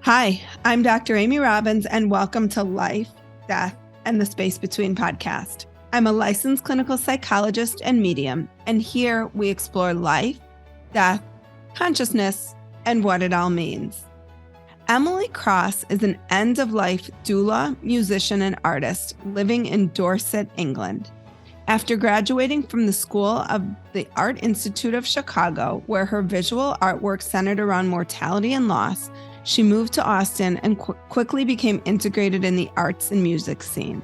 Hi, I'm Dr. Amy Robbins, and welcome to Life, Death, and the Space Between podcast. I'm a licensed clinical psychologist and medium, and here we explore life, death, consciousness, and what it all means. Emily Cross is an end-of-life doula, musician, and artist living in Dorset, England. After graduating from the School of the Art Institute of Chicago, where her visual artwork centered around mortality and loss, she moved to Austin and quickly became integrated in the arts and music scene.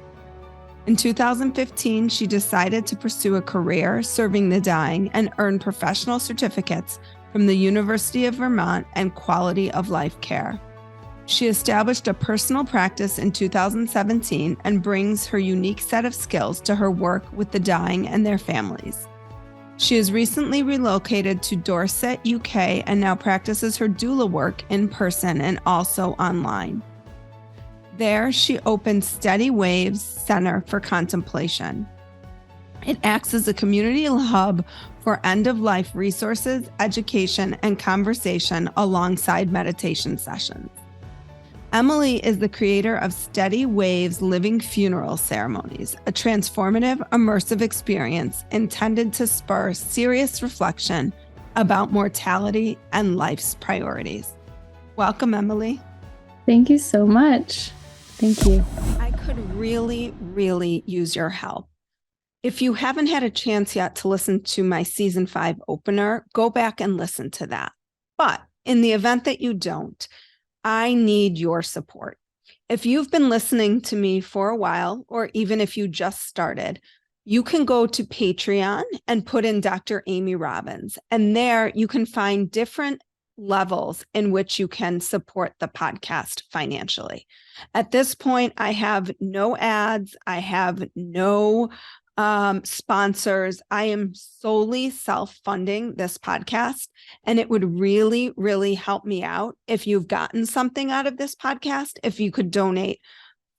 In 2015, she decided to pursue a career serving the dying and earn professional certificates from the University of Vermont and quality of life care. She established a personal practice in 2017 and brings her unique set of skills to her work with the dying and their families. She has recently relocated to Dorset, UK, and now practices her doula work in person and also online. There, she opened Steady Waves Center for Contemplation. It acts as a community hub for end-of-life resources, education, and conversation alongside meditation sessions. Emily is the creator of Steady Waves Living Funeral Ceremonies, a transformative, immersive experience intended to spur serious reflection about mortality and life's priorities. Welcome, Emily. Thank you so much. Thank you. I could really use your help. If you haven't had a chance yet to listen to my season 5 opener, go back and listen to that. But in the event that you don't, I need your support. If you've been listening to me for a while, or even if you just started, you can go to Patreon and put in Dr. Amy Robbins. And there you can find different levels in which you can support the podcast financially. At this point, I have no ads. I have no sponsors. I am solely self-funding this podcast, and it would really help me out if you've gotten something out of this podcast. If you could donate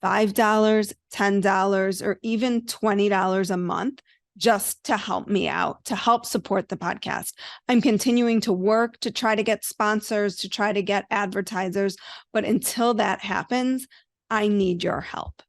$5, $10, or even $20 a month just to help me out, to help support the podcast. I'm continuing to work to try to get sponsors, to try to get advertisers, but until that happens, I need your help.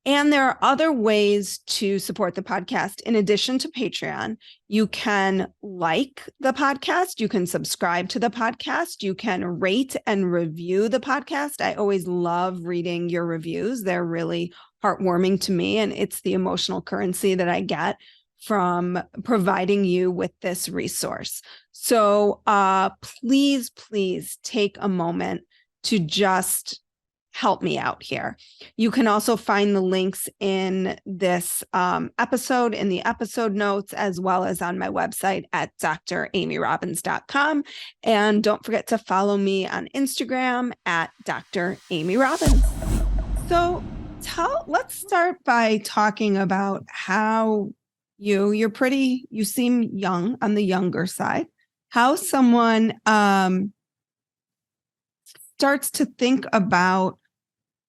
And there are other ways to support the podcast. In addition to Patreon, you can like the podcast, you can subscribe to the podcast, you can rate and review the podcast. I always love reading your reviews. They're really heartwarming to me, and it's the emotional currency that I get from providing you with this resource. So please take a moment to just help me out here. You can also find the links in this episode, in the episode notes, as well as on my website at dramyrobbins.com. And don't forget to follow me on Instagram at Dr. Amy Robbins. So let's start by talking about how you seem young, on the younger side, how someone starts to think about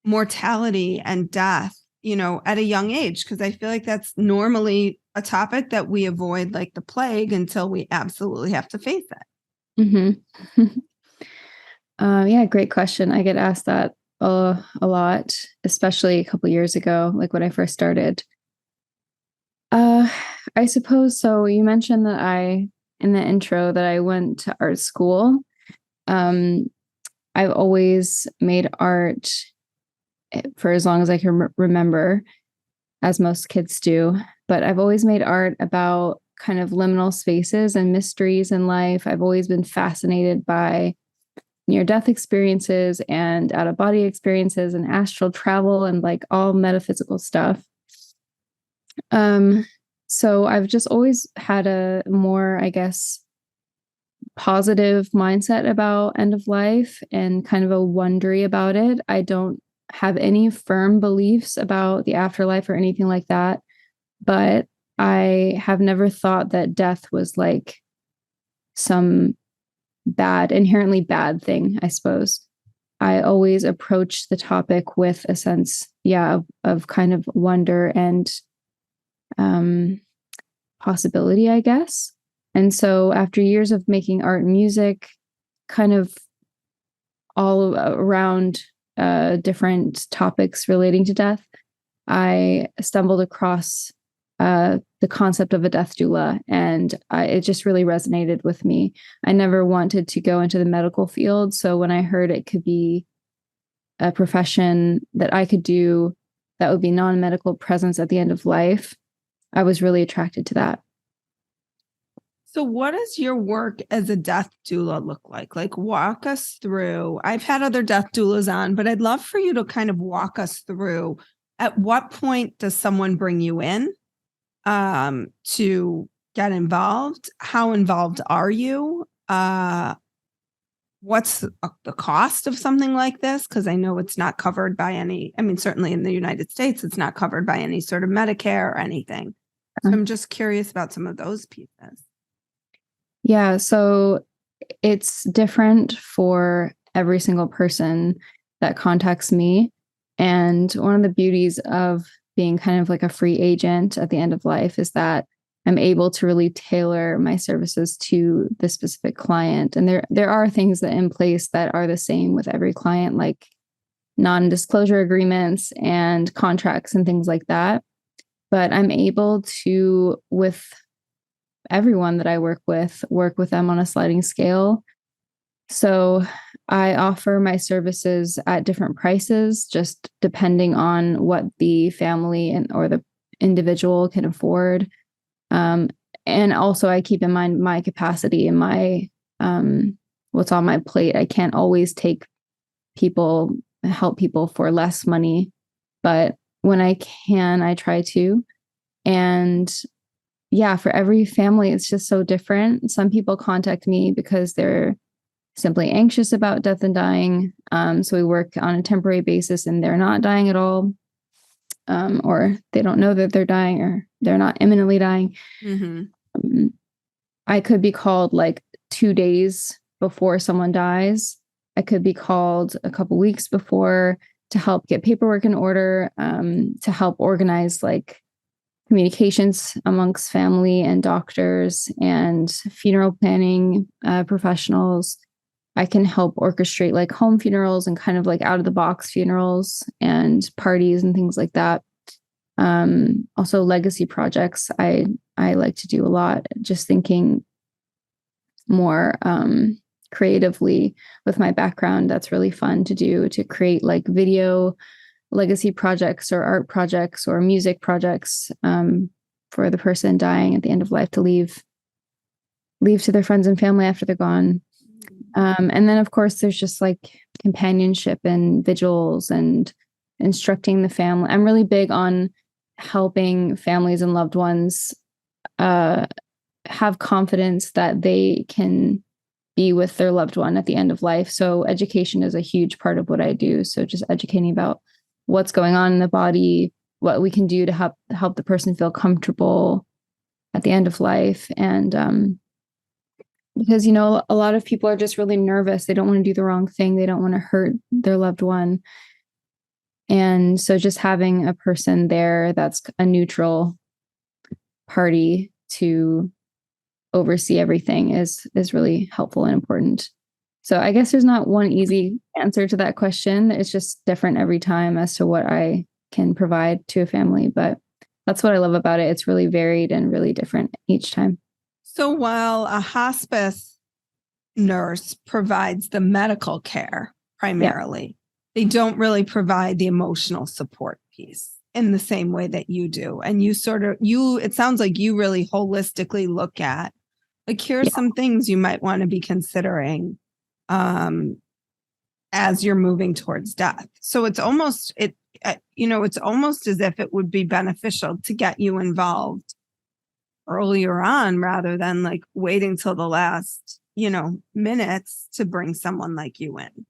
mortality and death, at a young age, because I feel like that's normally a topic that we avoid like the plague until we absolutely have to face it. Mm-hmm. Yeah, great question. I get asked that a lot, especially a couple of years ago, like when I first started. I suppose so. You mentioned that in the intro, that I went to art school. I've always made art for as long as I can remember, as most kids do. But I've always made art about kind of liminal spaces and mysteries in life. I've always been fascinated by near-death experiences and out-of-body experiences and astral travel and like all metaphysical stuff. So I've just always had a more, I guess, positive mindset about end of life and kind of a wondery about it. I don't have any firm beliefs about the afterlife or anything like that, but I have never thought that death was like some inherently bad thing, I suppose. I always approach the topic with a sense, of kind of wonder and possibility, I guess. And so after years of making art and music, kind of all around different topics relating to death, I stumbled across the concept of a death doula, and it just really resonated with me. I never wanted to go into the medical field, so when I heard it could be a profession that I could do that would be non-medical presence at the end of life, I was really attracted to that. So what does your work as a death doula look like? Like, walk us through. I've had other death doulas on, but I'd love for you to kind of walk us through, at what point does someone bring you in to get involved? How involved are you? What's the cost of something like this? Because I know it's not covered by any, I mean, certainly in the United States, it's not covered by any sort of Medicare or anything. So I'm just curious about some of those pieces. Yeah, so it's different for every single person that contacts me. And one of the beauties of being kind of like a free agent at the end of life is that I'm able to really tailor my services to the specific client. And there are things that in place that are the same with every client, like non-disclosure agreements and contracts and things like that. But I'm able to, with everyone that I work with them on a sliding scale. So I offer my services at different prices, just depending on what the family or the individual can afford. And also I keep in mind my capacity and my what's on my plate. I can't always help people for less money, but when I can, I try to. And yeah, for every family, it's just so different. Some people contact me because they're simply anxious about death and dying. So we work on a temporary basis and they're not dying at all. Or they don't know that they're dying, or they're not imminently dying. Mm-hmm. I could be called like 2 days before someone dies. I could be called a couple weeks before to help get paperwork in order, to help organize like communications amongst family and doctors and funeral planning professionals. I can help orchestrate like home funerals and kind of like out of the box funerals and parties and things like that. Also legacy projects. I like to do a lot, just thinking more creatively with my background. That's really fun to do, to create like video legacy projects or art projects or music projects for the person dying at the end of life to leave to their friends and family after they're gone. And then, of course, there's just like companionship and vigils and instructing the family. I'm really big on helping families and loved ones have confidence that they can be with their loved one at the end of life. So education is a huge part of what I do. So just educating about what's going on in the body, what we can do to help the person feel comfortable at the end of life. And because, a lot of people are just really nervous. They don't want to do the wrong thing. They don't want to hurt their loved one. And so just having a person there that's a neutral party to oversee everything is really helpful and important. So I guess there's not one easy answer to that question. It's just different every time as to what I can provide to a family. But that's what I love about it. It's really varied and really different each time. So while a hospice nurse provides the medical care primarily, they don't really provide the emotional support piece in the same way that you do. And it sounds like you really holistically look at, like, here's some things you might want to be considering as you're moving towards death. So it's almost as if it would be beneficial to get you involved earlier on rather than like waiting till the last, minutes to bring someone like you in.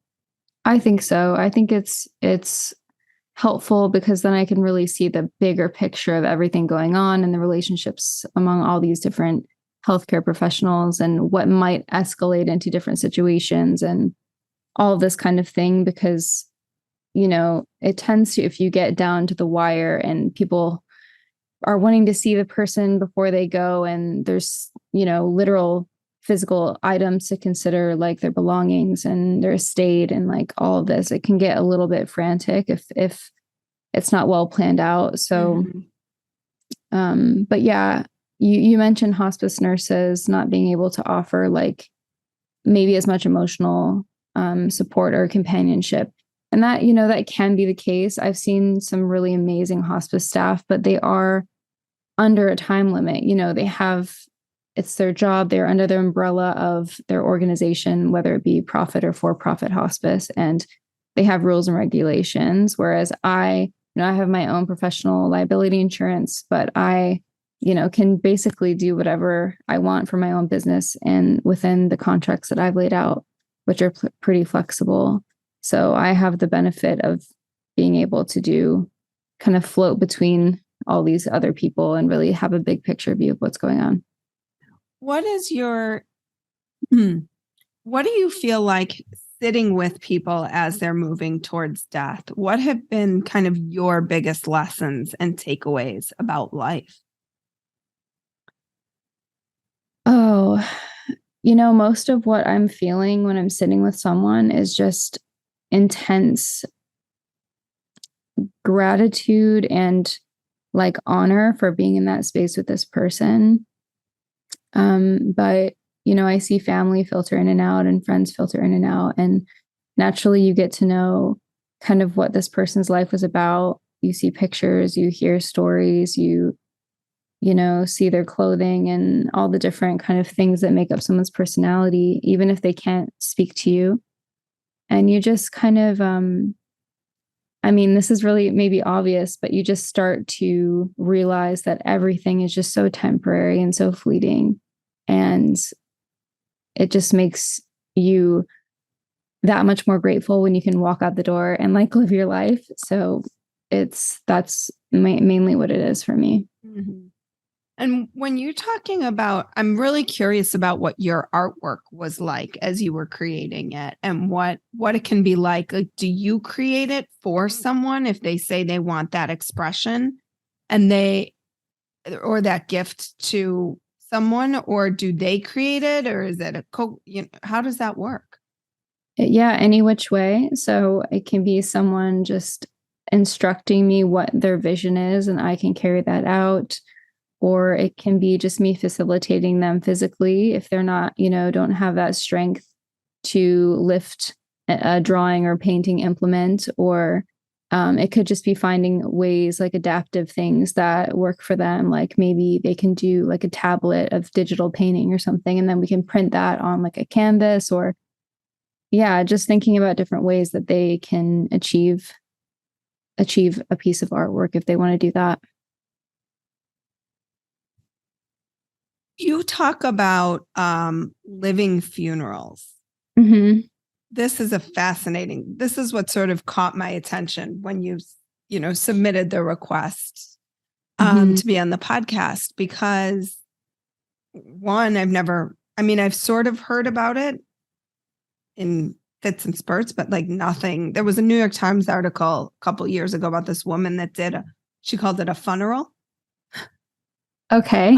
I think so. I think it's helpful because then I can really see the bigger picture of everything going on and the relationships among all these different healthcare professionals and what might escalate into different situations and all this kind of thing. Because, it tends to, if you get down to the wire and people are wanting to see the person before they go, and there's, literal physical items to consider, like their belongings and their estate and like all of this. It can get a little bit frantic if it's not well planned out. So, but yeah, you mentioned hospice nurses not being able to offer like maybe as much emotional support or companionship. And that, that can be the case. I've seen some really amazing hospice staff, but they are under a time limit. It's their job. They're under the umbrella of their organization, whether it be profit or for-profit hospice, and they have rules and regulations. Whereas I have my own professional liability insurance, but I, can basically do whatever I want for my own business and within the contracts that I've laid out, which are pretty flexible. So I have the benefit of being able to kind of float between all these other people and really have a big picture view of what's going on. What do you feel like sitting with people as they're moving towards death? What have been kind of your biggest lessons and takeaways about life? Oh, most of what I'm feeling when I'm sitting with someone is just intense gratitude and like honor for being in that space with this person. But I see family filter in and out and friends filter in and out. And naturally you get to know kind of what this person's life was about. You see pictures, you hear stories, you see their clothing and all the different kind of things that make up someone's personality, even if they can't speak to you. And you just kind of, this is really maybe obvious, but you just start to realize that everything is just so temporary and so fleeting. And it just makes you that much more grateful when you can walk out the door and like live your life. So that's mainly what it is for me. Mm-hmm. And when you're talking about, I'm really curious about what your artwork was like as you were creating it and what it can be like. Like, do you create it for someone if they say they want that expression and or that gift to someone, or do they create it, or is it how does that work? Yeah, any which way. So it can be someone just instructing me what their vision is and I can carry that out. Or it can be just me facilitating them physically if they're not, don't have that strength to lift a drawing or painting implement. Or it could just be finding ways, like adaptive things that work for them. Like maybe they can do like a tablet of digital painting or something, and then we can print that on like a canvas. Or just thinking about different ways that they can achieve a piece of artwork if they want to do that. You talk about living funerals. Mm-hmm. This is this is what sort of caught my attention when you submitted the request to be on the podcast, because one, I've sort of heard about it in fits and spurts, but like nothing. There was a New York Times article a couple years ago about this woman that she called it a funeral. Okay.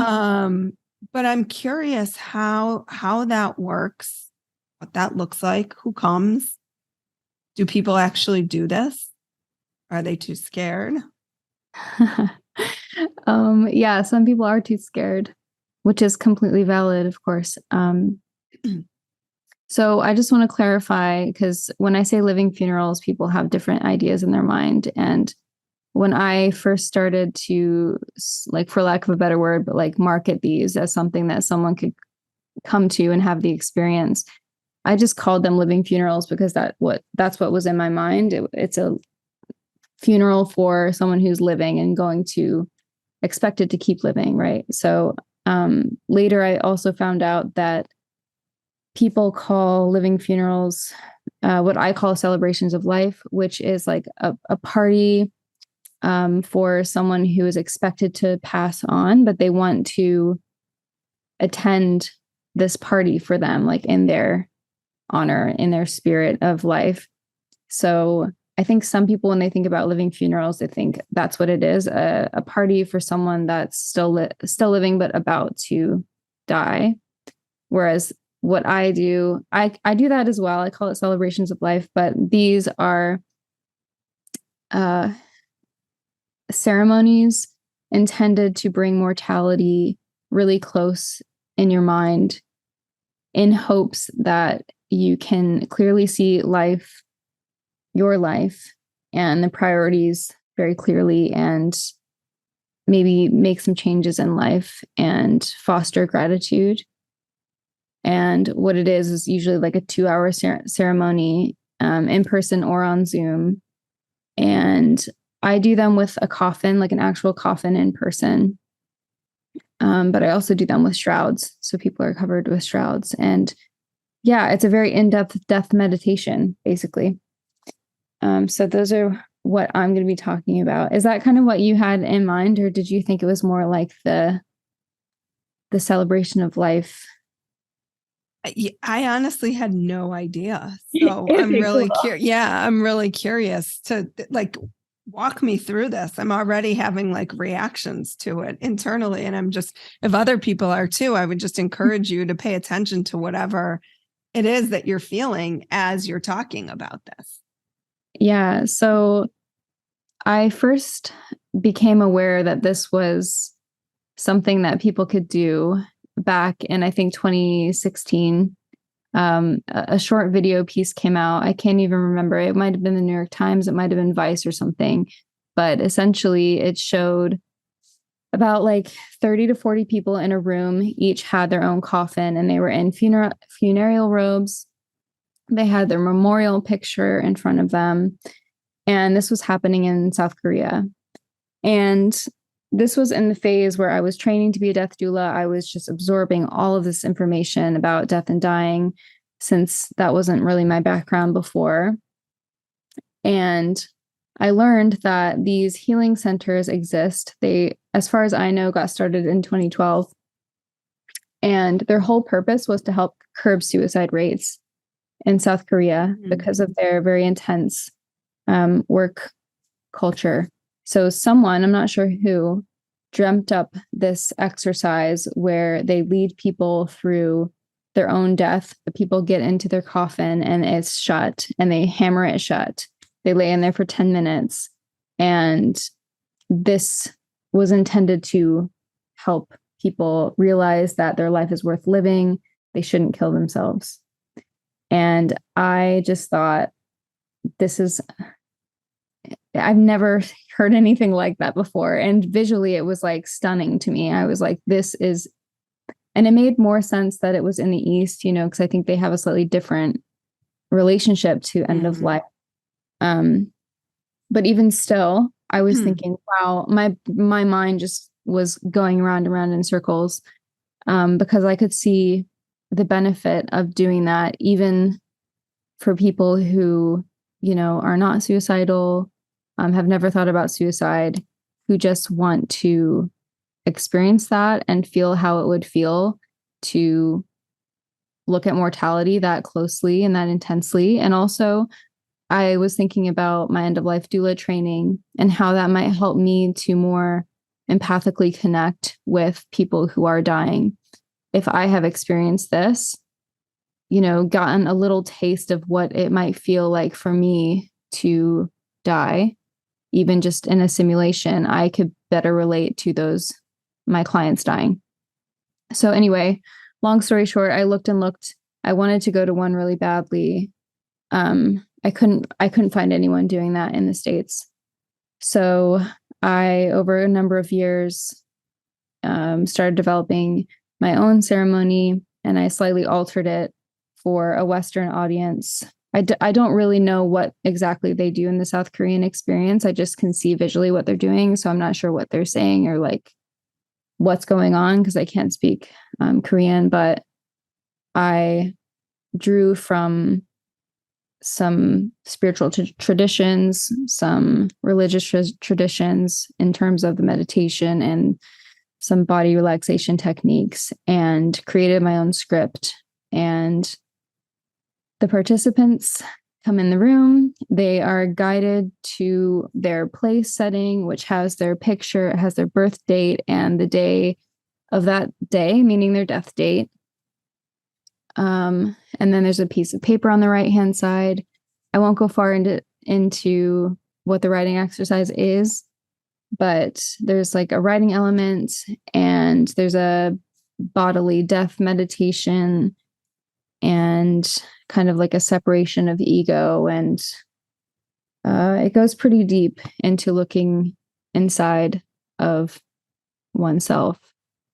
But I'm curious how that works, what that looks like, who comes. Do people actually do this? Are they too scared? Yeah, some people are too scared, which is completely valid, of course. So I just want to clarify, because when I say living funerals, people have different ideas in their mind. And when I first started to, like, for lack of a better word, but like market these as something that someone could come to and have the experience, I just called them living funerals because that's what was in my mind. It's a funeral for someone who's living and going to expected to keep living, right? So later I also found out that people call living funerals what I call celebrations of life, which is like a party for someone who is expected to pass on, but they want to attend this party for them, like in their honor, in their spirit of life. So I think some people, when they think about living funerals, they think that's what it is, a party for someone that's still living, but about to die. Whereas what I do, I do that as well. I call it celebrations of life, but these are ceremonies intended to bring mortality really close in your mind, in hopes that you can clearly see life, your life, and the priorities very clearly, and maybe make some changes in life and foster gratitude. And what it is usually like a 2-hour ceremony, in person or on Zoom. And I do them with a coffin, like an actual coffin in person. But I also do them with shrouds. So people are covered with shrouds. And yeah, it's a very in-depth death meditation, basically. So those are what I'm going to be talking about. Is that kind of what you had in mind, or did you think it was more like the celebration of life? I honestly had no idea. So I'm really curious. Yeah, I'm really curious to like walk me through this. I'm already having like reactions to it internally. And I'm just, if other people are too, I would just encourage you to pay attention to whatever it is that you're feeling as you're talking about this. Yeah. So I first became aware that this was something that people could do back in, I think, 2016. A short video piece came out. I can't even remember. It might have been the New York Times. It might have been Vice or something. But essentially, it showed about like 30 to 40 people in a room. Each had their own coffin, and they were in funereal robes. They had their memorial picture in front of them. And this was happening in South Korea. And this was in the phase where I was training to be a death doula. I was just absorbing all of this information about death and dying, since that wasn't really my background before. And I learned that these healing centers exist. They, as far as I know, got started in 2012. And their whole purpose was to help curb suicide rates in South Korea because of their very intense work culture. So someone, I'm not sure who, dreamt up this exercise where they lead people through their own death. The people get into their coffin and it's shut, and they hammer it shut. They lay in there for 10 minutes. And this was intended to help people realize that their life is worth living. They shouldn't kill themselves. And I just thought, I've never heard anything like that before. And visually, it was like stunning to me. I was like, this is, and it made more sense that it was in the East, because I think they have a slightly different relationship to end of life. But even still, I was thinking, wow, my mind just was going round and round in circles, because I could see the benefit of doing that, even for people who, are not suicidal, have never thought about suicide, who just want to experience that and feel how it would feel to look at mortality that closely and that intensely. And also, I was thinking about my end of life doula training and how that might help me to more empathically connect with people who are dying. If I have experienced this, gotten a little taste of what it might feel like for me to die, even just in a simulation, I could better relate to my clients dying. So anyway, long story short, I looked and looked. I wanted to go to one really badly. I couldn't find anyone doing that in the States. So I, over a number of years, started developing my own ceremony, and I slightly altered it for a Western audience. I don't really know what exactly they do in the South Korean experience. I just can see visually what they're doing. So I'm not sure what they're saying or like what's going on, because I can't speak Korean, but I drew from some spiritual traditions, some religious traditions in terms of the meditation, and some body relaxation techniques, and created my own script. And the participants come in the room. They are guided to their place setting, which has their picture, it has their birth date and the day of that day, meaning their death date. And then there's a piece of paper on the right-hand side. I won't go far into what the writing exercise is, but there's like a writing element, and there's a bodily death meditation, and kind of like a separation of ego. And it goes pretty deep into looking inside of oneself.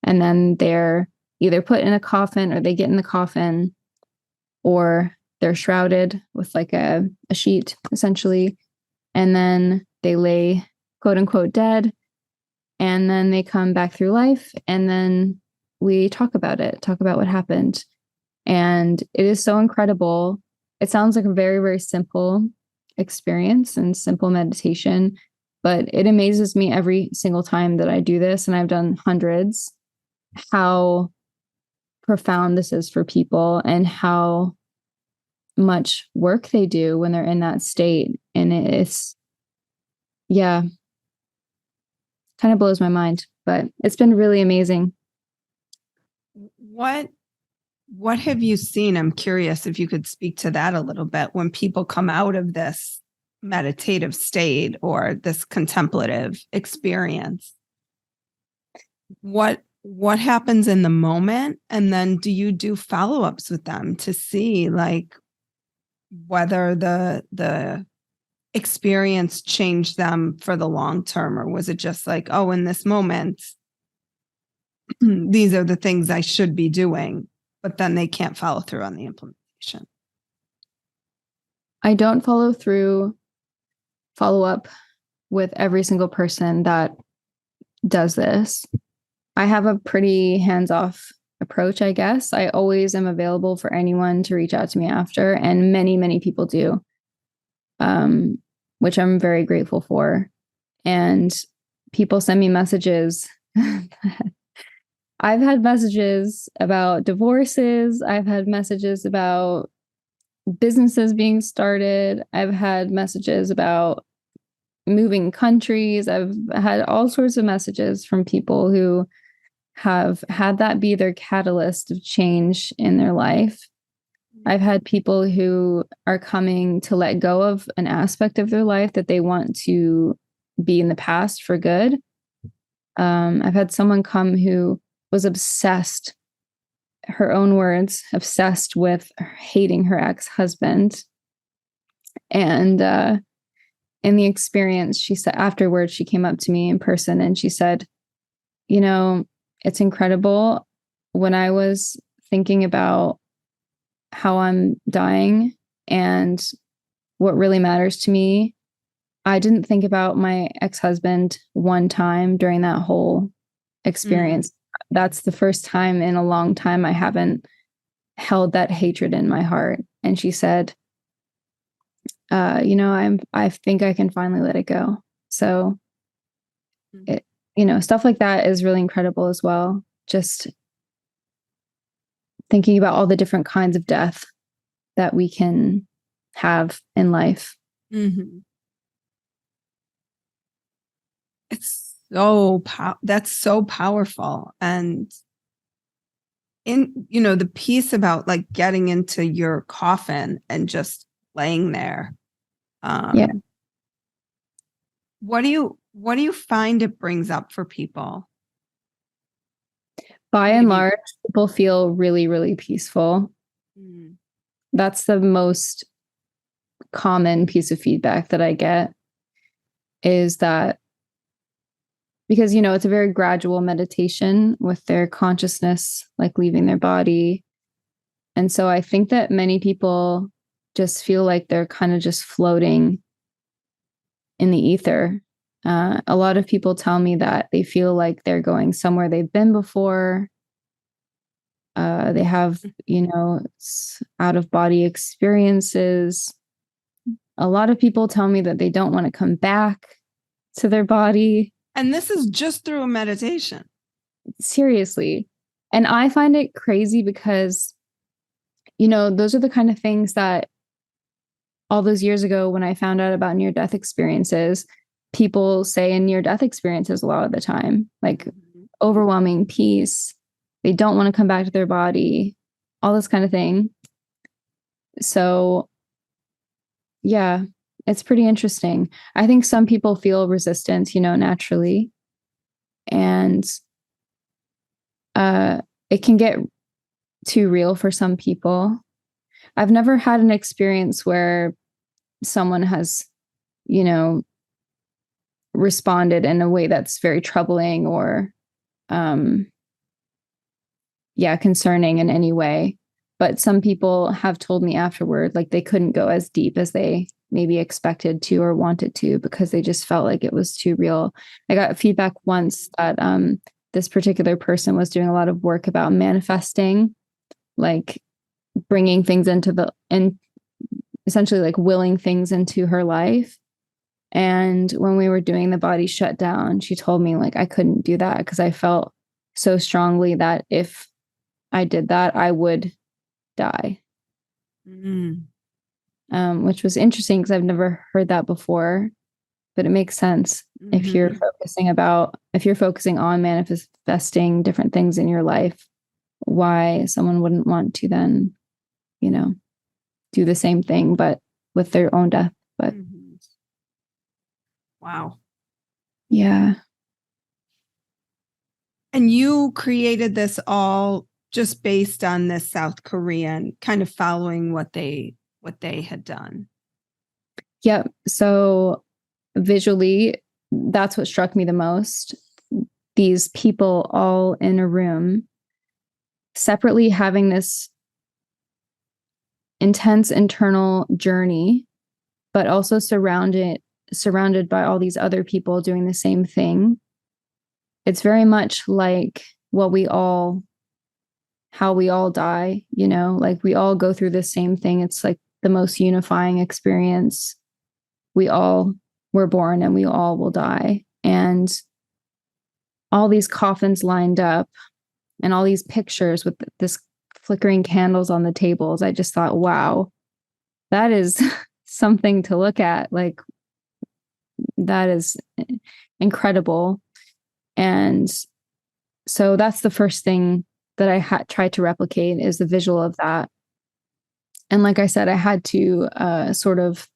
And then they're either put in a coffin, or they get in the coffin, or they're shrouded with like a sheet, essentially. And then they lay, quote unquote, dead. And then they come back through life. And then we talk about what happened. And it is so incredible. It sounds like a very, very simple experience and simple meditation, but it amazes me every single time that I do this, and I've done hundreds, how profound this is for people and how much work they do when they're in that state. And it's, yeah, kind of blows my mind, but it's been really amazing. What have you seen? I'm curious if you could speak to that a little bit. When people come out of this meditative state or this contemplative experience, what happens in the moment? And then do you do follow-ups with them to see like whether the experience changed them for the long term, or was it just like, oh, in this moment, these are the things I should be doing, but then they can't follow through on the implementation? I don't follow up with every single person that does this. I have a pretty hands-off approach, I guess. I always am available for anyone to reach out to me after, and many, many people do, which I'm very grateful for. And people send me messages. I've had messages about divorces. I've had messages about businesses being started. I've had messages about moving countries. I've had all sorts of messages from people who have had that be their catalyst of change in their life. I've had people who are coming to let go of an aspect of their life that they want to be in the past for good. I've had someone come who was obsessed, her own words, obsessed with hating her ex-husband. And in the experience, she said afterwards, she came up to me in person and she said, you know, it's incredible. When I was thinking about how I'm dying and what really matters to me, I didn't think about my ex-husband one time during that whole experience. That's the first time in a long time I haven't held that hatred in my heart. And she said, I think I can finally let it go. So it, stuff like that is really incredible as well. Just thinking about all the different kinds of death that we can have in life. Mm-hmm. That's so powerful. And in, the piece about like getting into your coffin and just laying there. Yeah. What do you find it brings up for people? By and large, people feel really, really peaceful. Mm. That's the most common piece of feedback that I get, is that because, it's a very gradual meditation with their consciousness, like leaving their body. And so I think that many people just feel like they're kind of just floating in the ether. A lot of people tell me that they feel like they're going somewhere they've been before. They have, out of body experiences. A lot of people tell me that they don't want to come back to their body. And this is just through a meditation. Seriously. And I find it crazy because, those are the kind of things that all those years ago when I found out about near-death experiences, people say in near-death experiences a lot of the time, like overwhelming peace. They don't want to come back to their body. all this kind of thing. So yeah, it's pretty interesting. I think some people feel resistance, naturally. And it can get too real for some people. I've never had an experience where someone has, responded in a way that's very troubling or, concerning in any way. But some people have told me afterward, like they couldn't go as deep as they maybe expected to or wanted to because they just felt like it was too real. I got feedback once that this particular person was doing a lot of work about manifesting, like bringing things and essentially like willing things into her life. And when we were doing the body shutdown, she told me like I couldn't do that because I felt so strongly that if I did that, I would die. Which was interesting because I've never heard that before, but it makes sense if you're focusing on manifesting different things in your life, why someone wouldn't want to then, do the same thing, but with their own death. But wow. Yeah. And you created this all just based on this South Korean, kind of following what they had done. Yep. So visually, that's what struck me the most. These people all in a room, separately having this intense internal journey, but also surrounded by all these other people doing the same thing. It's very much like how we all die, like we all go through the same thing. It's like the most unifying experience. We all were born and we all will die. And all these coffins lined up and all these pictures with this flickering candles on the tables. I just thought, wow, that is something to look at. Like, that is incredible. And so that's the first thing that I tried to replicate is the visual of that. And like I said, I had to sort of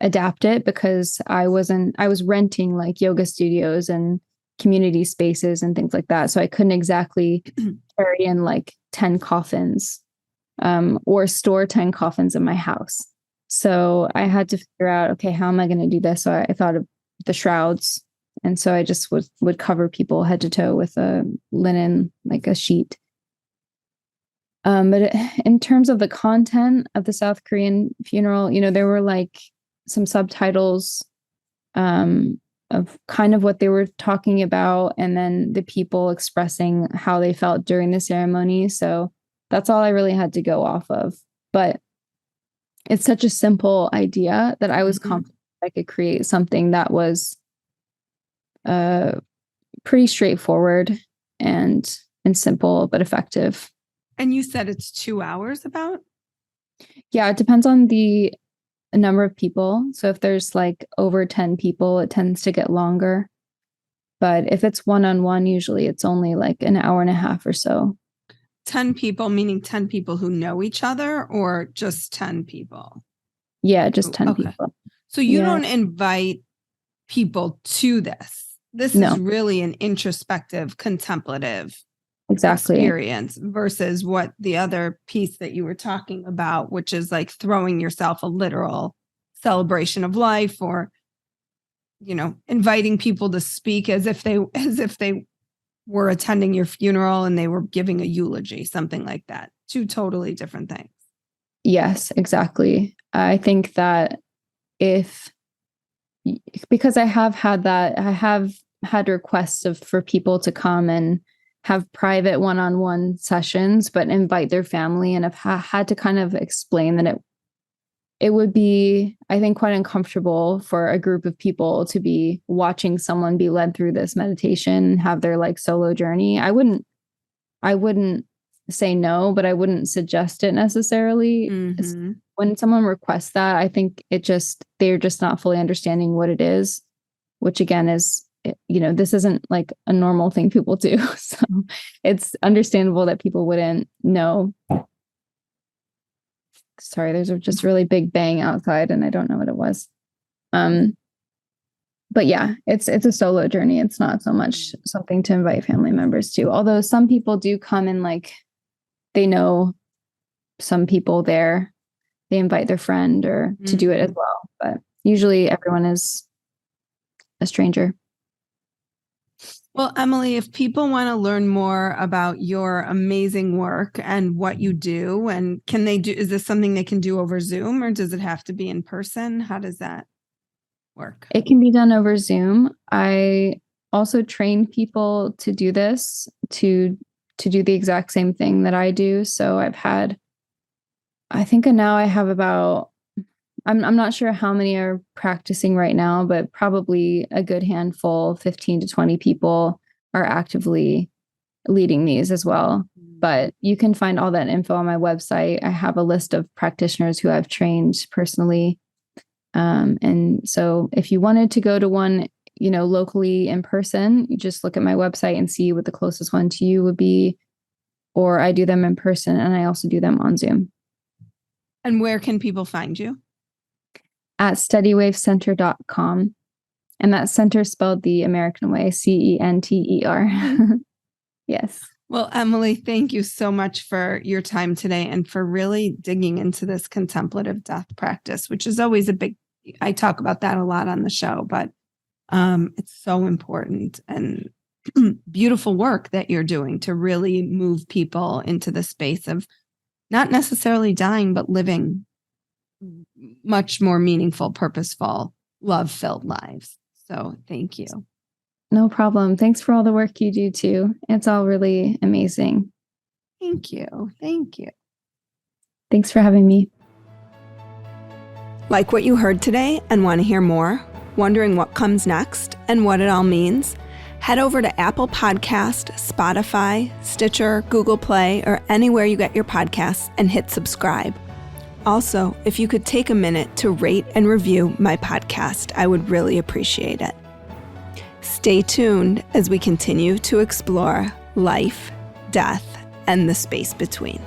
adapt it because I was renting like yoga studios and community spaces and things like that. So I couldn't exactly carry in like 10 coffins or store 10 coffins in my house. So I had to figure out, okay, how am I going to do this? So I thought of the shrouds. And so I just would cover people head to toe with a linen, like a sheet. But in terms of the content of the South Korean funeral, there were like some subtitles of kind of what they were talking about, and then the people expressing how they felt during the ceremony. So that's all I really had to go off of. But it's such a simple idea that I was confident I could create something that was pretty straightforward and simple, but effective. And you said it's 2 hours about? Yeah, it depends on the number of people. So if there's like over 10 people, it tends to get longer. But if it's one-on-one, usually it's only like an hour and a half or so. 10 people, meaning 10 people who know each other, or just 10 people? Yeah, just 10 people. So you don't invite people to this. This is really an introspective, contemplative experience versus what the other piece that you were talking about, which is like throwing yourself a literal celebration of life, or inviting people to speak as if they were attending your funeral and they were giving a eulogy, something like that. Two totally different things. Yes, exactly. I think that because I have had requests for people to come and have private one-on-one sessions, but invite their family. And I've had to kind of explain that it would be, I think, quite uncomfortable for a group of people to be watching someone be led through this meditation, have their like solo journey. I wouldn't say no, but I wouldn't suggest it necessarily. When someone requests that, I think they're just not fully understanding what it is, which again is this isn't like a normal thing people do. So it's understandable that people wouldn't know. Sorry, there's a just really big bang outside and I don't know what it was. But yeah, it's a solo journey. It's not so much something to invite family members to. Although some people do come and like they know some people there, they invite their friend or to do it as well. But usually everyone is a stranger. Well, Emily, if people want to learn more about your amazing work and what you do, and is this something they can do over Zoom or does it have to be in person? How does that work? It can be done over Zoom. I also train people to do this, to do the exact same thing that I do. So I think now I have about, I'm not sure how many are practicing right now, but probably a good handful, 15 to 20 people are actively leading these as well. But you can find all that info on my website. I have a list of practitioners who I've trained personally. And so if you wanted to go to one, locally in person, you just look at my website and see what the closest one to you would be. Or I do them in person and I also do them on Zoom. And where can people find you? At steadywavecenter.com. And that center spelled the American way, CENTER. Yes. Well, Emily, thank you so much for your time today and for really digging into this contemplative death practice, which is always I talk about that a lot on the show, but it's so important and beautiful work that you're doing to really move people into the space of not necessarily dying, but living much more meaningful, purposeful, love-filled lives. So thank you. No problem. Thanks for all the work you do too. It's all really amazing. Thank you. Thank you. Thanks for having me. Like what you heard today and want to hear more? Wondering what comes next and what it all means? Head over to Apple Podcast, Spotify, Stitcher, Google Play, or anywhere you get your podcasts and hit subscribe. Also, if you could take a minute to rate and review my podcast, I would really appreciate it. Stay tuned as we continue to explore life, death, and the space between.